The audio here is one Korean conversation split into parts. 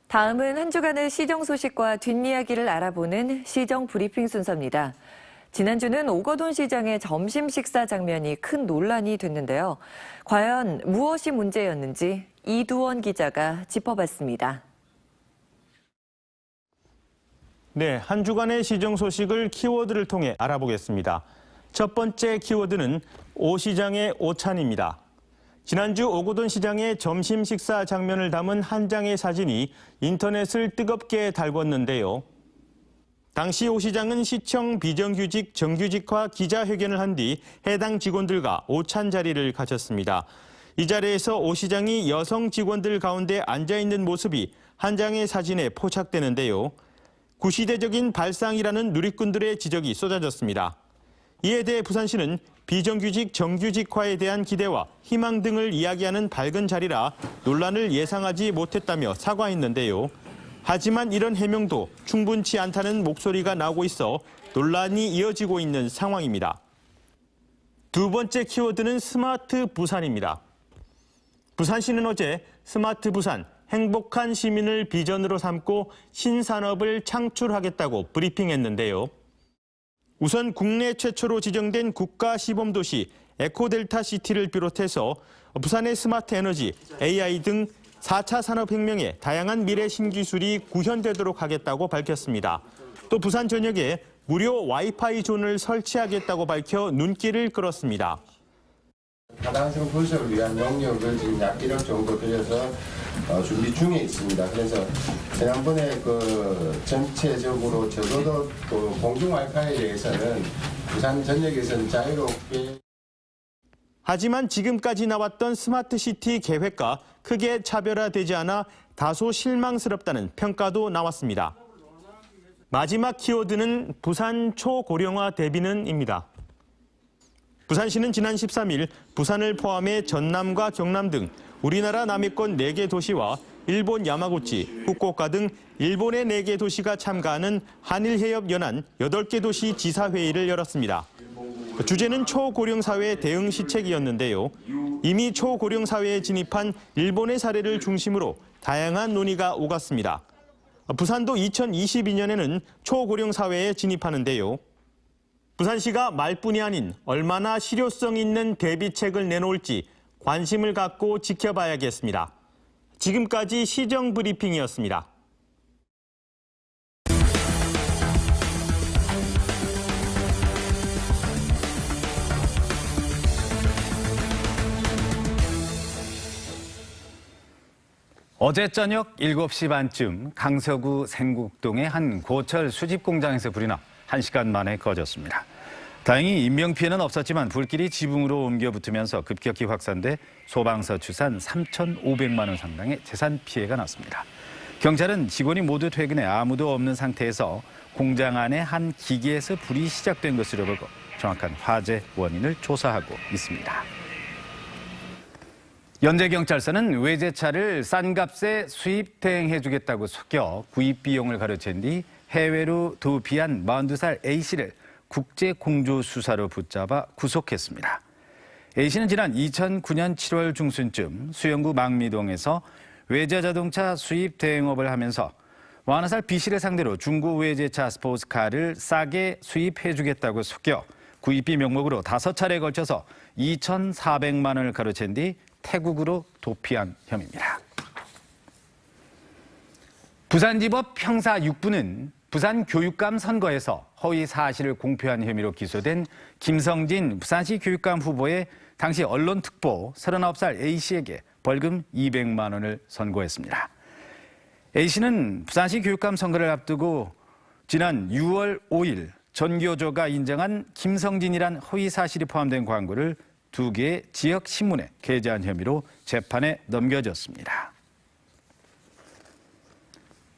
다음은 한 주간의 시정 소식과 뒷이야기를 알아보는 시정 브리핑 순서입니다. 지난주는 오거돈 시장의 점심 식사 장면이 큰 논란이 됐는데요. 과연 무엇이 문제였는지 이두원 기자가 짚어봤습니다. 네, 한 주간의 시정 소식을 키워드를 통해 알아보겠습니다. 첫 번째 키워드는 오 시장의 오찬입니다. 지난주 오거돈 시장의 점심 식사 장면을 담은 한 장의 사진이 인터넷을 뜨겁게 달궜는데요. 당시 오 시장은 시청 비정규직 정규직화 기자회견을 한 뒤 해당 직원들과 오찬 자리를 가졌습니다. 이 자리에서 오 시장이 여성 직원들 가운데 앉아있는 모습이 한 장의 사진에 포착되는데요. 구시대적인 발상이라는 누리꾼들의 지적이 쏟아졌습니다. 이에 대해 부산시는 비정규직 정규직화에 대한 기대와 희망 등을 이야기하는 밝은 자리라 논란을 예상하지 못했다며 사과했는데요. 하지만 이런 해명도 충분치 않다는 목소리가 나오고 있어 논란이 이어지고 있는 상황입니다. 두 번째 키워드는 스마트 부산입니다. 부산시는 어제 스마트 부산, 행복한 시민을 비전으로 삼고 신산업을 창출하겠다고 브리핑했는데요. 우선 국내 최초로 지정된 국가시범도시 에코델타시티를 비롯해서 부산의 스마트 에너지, AI 등 4차 산업혁명에 다양한 미래 신기술이 구현되도록 하겠다고 밝혔습니다. 또 부산 전역에 무료 와이파이 존을 설치하겠다고 밝혀 눈길을 끌었습니다. 하당성 건설을 위한 용역을 지금 약 1억 정도 들여서 준비 중에 있습니다. 그래서 지난번에 전체적으로 적어도 공중 와이파이에 대해서는 부산 전역에서는 자유롭게. 하지만 지금까지 나왔던 스마트시티 계획과 크게 차별화되지 않아 다소 실망스럽다는 평가도 나왔습니다. 마지막 키워드는 부산 초고령화 대비는입니다. 부산시는 지난 13일 부산을 포함해 전남과 경남 등 우리나라 남해권 4개 도시와 일본 야마구치, 후쿠오카 등 일본의 4개 도시가 참가하는 한일해협연안 8개 도시 지사회의를 열었습니다. 주제는 초고령 사회 대응 시책이었는데요. 이미 초고령 사회에 진입한 일본의 사례를 중심으로 다양한 논의가 오갔습니다. 부산도 2022년에는 초고령 사회에 진입하는데요. 부산시가 말뿐이 아닌 얼마나 실효성 있는 대비책을 내놓을지 관심을 갖고 지켜봐야겠습니다. 지금까지 시정 브리핑이었습니다. 어제 저녁 7시 반쯤 강서구 생국동의 한 고철 수집 공장에서 불이 나 1시간 만에 꺼졌습니다. 다행히 인명피해는 없었지만 불길이 지붕으로 옮겨 붙으면서 급격히 확산돼 소방서 추산 3,500만 원 상당의 재산 피해가 났습니다. 경찰은 직원이 모두 퇴근해 아무도 없는 상태에서 공장 안에 한 기계에서 불이 시작된 것으로 보고 정확한 화재 원인을 조사하고 있습니다. 연제경찰서는 외제차를 싼 값에 수입 대행해주겠다고 속여 구입 비용을 가로챈 뒤 해외로 도피한 42살 A씨를 국제 공조 수사로 붙잡아 구속했습니다. A씨는 지난 2009년 7월 중순쯤 수영구 망미동에서 외제 자동차 수입 대행업을 하면서 41살 B씨를 상대로 중고 외제차 스포츠카를 싸게 수입해주겠다고 속여 구입비 명목으로 5차례에 걸쳐서 2,400만 원을 가로챈 뒤 태국으로 도피한 혐의입니다. 부산지법 형사 6부는 부산 교육감 선거에서 허위 사실을 공표한 혐의로 기소된 김성진 부산시 교육감 후보의 당시 언론특보 39살 A씨에게 벌금 200만 원을 선고했습니다. A씨는 부산시 교육감 선거를 앞두고 지난 6월 5일 전교조가 인정한 김성진이란 허위 사실이 포함된 광고를 2개의 지역 신문에 게재한 혐의로 재판에 넘겨졌습니다.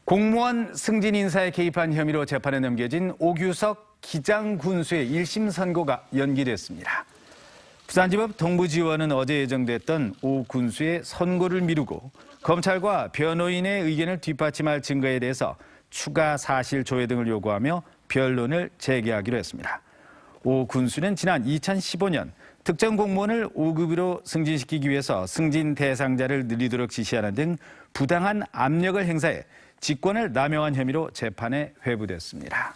공무원 승진 인사에 개입한 혐의로 재판에 넘겨진 오규석 기장군수의 1심 선고가 연기됐습니다. 부산지법 동부지원은 어제 예정됐던 오 군수의 선고를 미루고 검찰과 변호인의 의견을 뒷받침할 증거에 대해서 추가 사실 조회 등을 요구하며 변론을 재개하기로 했습니다. 오 군수는 지난 2015년 특정 공무원을 5급으로 승진시키기 위해서 승진 대상자를 늘리도록 지시하는 등 부당한 압력을 행사해 직권을 남용한 혐의로 재판에 회부됐습니다.